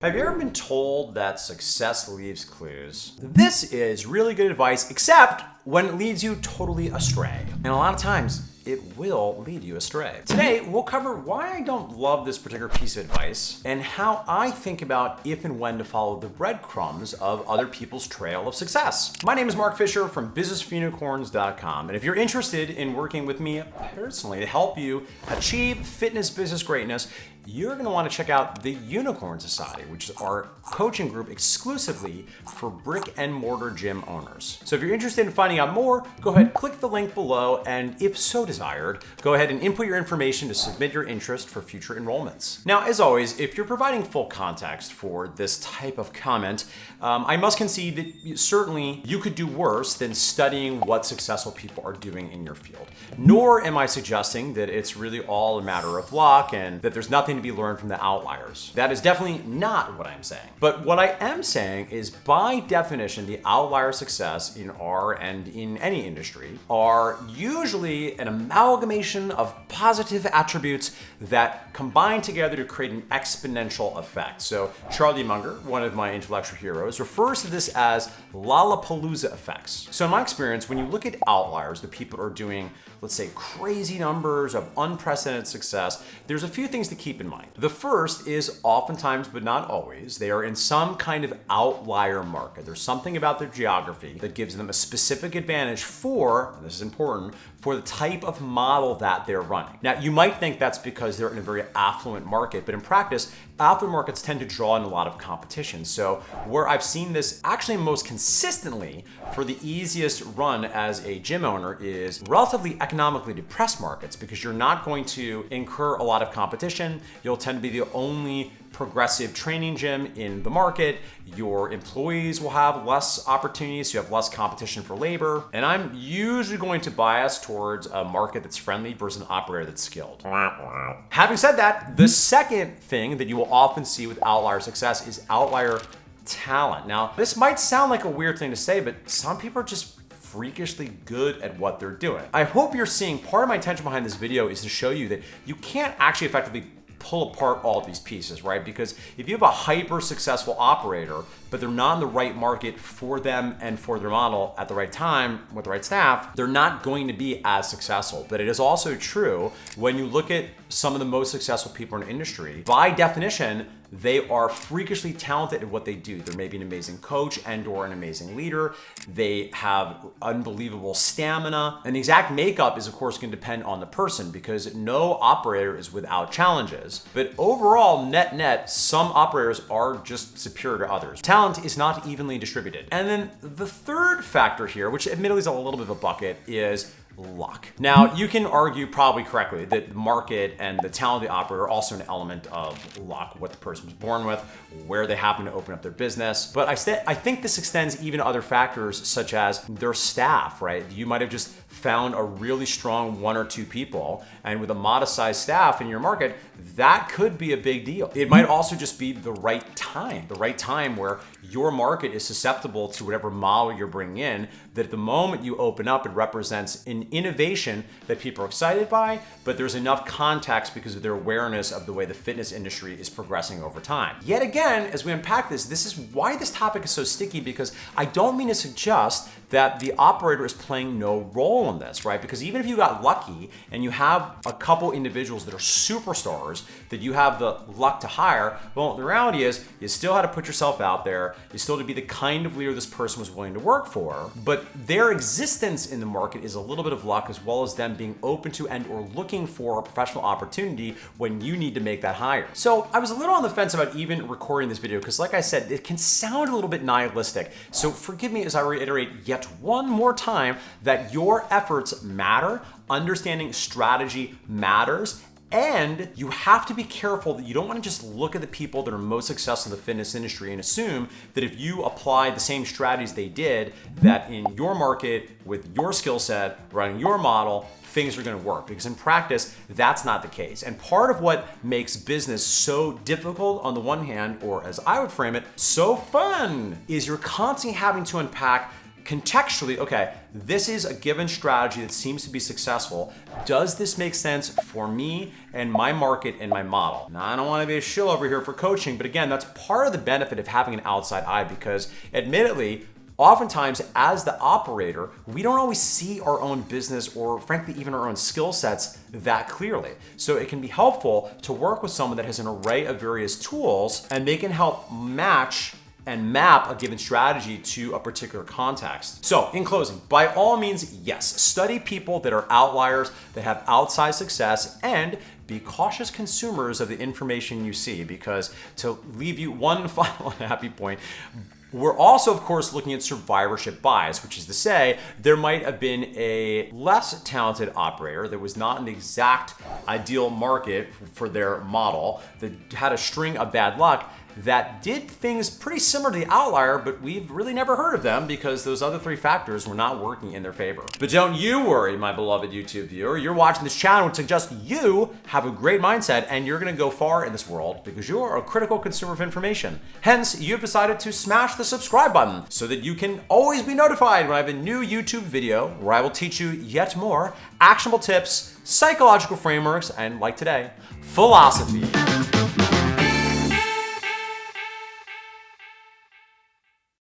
Have you ever been told that success leaves clues? This is really good advice, except when it leads you totally astray. And a lot of times, it will lead you astray. Today, we'll cover why I don't love this particular piece of advice and how I think about if and when to follow the breadcrumbs of other people's trail of success. My name is Mark Fisher from businessforunicorns.com. And if you're interested in working with me personally to help you achieve fitness business greatness, you're going to want to check out the Unicorn Society, which is our coaching group exclusively for brick and mortar gym owners. So if you're interested in finding out more, go ahead, click the link below, and if so desired, go ahead and input your information to submit your interest for future enrollments. Now, as always, if you're providing full context for this type of comment, I must concede that certainly you could do worse than studying what successful people are doing in your field. Nor am I suggesting that it's really all a matter of luck and that there's nothing to be learned from the outliers. That is definitely not what I'm saying. But what I am saying is, by definition, the outlier success in our and in any industry are usually an amalgamation of positive attributes that combine together to create an exponential effect. So Charlie Munger, one of my intellectual heroes, refers to this as Lollapalooza effects. So in my experience, when you look at outliers, the people who are doing, let's say, crazy numbers of unprecedented success, there's a few things to keep in mind. The first is oftentimes, but not always, they are in some kind of outlier market. There's something about their geography that gives them a specific advantage for, and this is important, for the type of model that they're running. Now, you might think that's because they're in a very affluent market, but in practice, affluent markets tend to draw in a lot of competition. So where I've seen this actually most consistently for the easiest run as a gym owner is relatively economically depressed markets, because you're not going to incur a lot of competition. You'll tend to be the only progressive training gym in the market. Your employees will have less opportunities, so you have less competition for labor. And I'm usually going to bias towards a market that's friendly versus an operator that's skilled. Having said that, the second thing that you will often see with outlier success is outlier talent. Now, this might sound like a weird thing to say, but some people are just freakishly good at what they're doing. I hope you're seeing part of my intention behind this video is to show you that you can't actually effectively pull apart all these pieces, right? Because if you have a hyper successful operator, but they're not in the right market for them and for their model at the right time with the right staff, they're not going to be as successful. But it is also true when you look at some of the most successful people in the industry, by definition, they are freakishly talented at what they do. They're maybe an amazing coach and or an amazing leader. They have unbelievable stamina. And the exact makeup is, of course, going to depend on the person, because no operator is without challenges. But overall, net, some operators are just superior to others. Talent is not evenly distributed. And then the third factor here, which admittedly is a little bit of a bucket, is luck. Now, you can argue probably correctly that the market and the talent of the operator are also an element of luck, what the person was born with, where they happen to open up their business. But I think this extends even to other factors such as their staff, right? You might have just found a really strong one or two people, and with a modest sized staff in your market, that could be a big deal. It might also just be the right time where your market is susceptible to whatever model you're bringing in, that at the moment you open up, it represents an innovation that people are excited by, but there's enough context because of their awareness of the way the fitness industry is progressing over time. Yet again, as we unpack this is why this topic is so sticky, because I don't mean to suggest that the operator is playing no role in this, right? Because even if you got lucky and you have a couple individuals that are superstars that you have the luck to hire, well, the reality is you still had to put yourself out there. You still had to be the kind of leader this person was willing to work for. But their existence in the market is a little bit of luck, as well as them being open to and or looking for a professional opportunity when you need to make that hire. So I was a little on the fence about even recording this video, because like I said, it can sound a little bit nihilistic. So forgive me as I reiterate yet one more time that your efforts matter, understanding strategy matters, and you have to be careful that you don't want to just look at the people that are most successful in the fitness industry and assume that if you apply the same strategies they did, that in your market, with your skill set, running your model, things are going to work. Because in practice, that's not the case. And part of what makes business so difficult on the one hand, or as I would frame it, so fun, is you're constantly having to unpack contextually, okay, this is a given strategy that seems to be successful. Does this make sense for me and my market and my model? Now, I don't want to be a shill over here for coaching, but again, that's part of the benefit of having an outside eye, because admittedly, oftentimes as the operator, we don't always see our own business or frankly even our own skill sets that clearly. So it can be helpful to work with someone that has an array of various tools, and they can help match and map a given strategy to a particular context. So in closing, by all means, yes, study people that are outliers, that have outsized success, and be cautious consumers of the information you see, because to leave you one final happy point, we're also, of course, looking at survivorship bias, which is to say there might have been a less talented operator that was not in the exact ideal market for their model, that had a string of bad luck, that did things pretty similar to the outlier, but we've really never heard of them because those other three factors were not working in their favor. But don't you worry, my beloved YouTube viewer. You're watching this channel and suggest you have a great mindset and you're gonna go far in this world because you are a critical consumer of information. Hence, you've decided to smash the subscribe button so that you can always be notified when I have a new YouTube video where I will teach you yet more actionable tips, psychological frameworks, and like today, philosophy.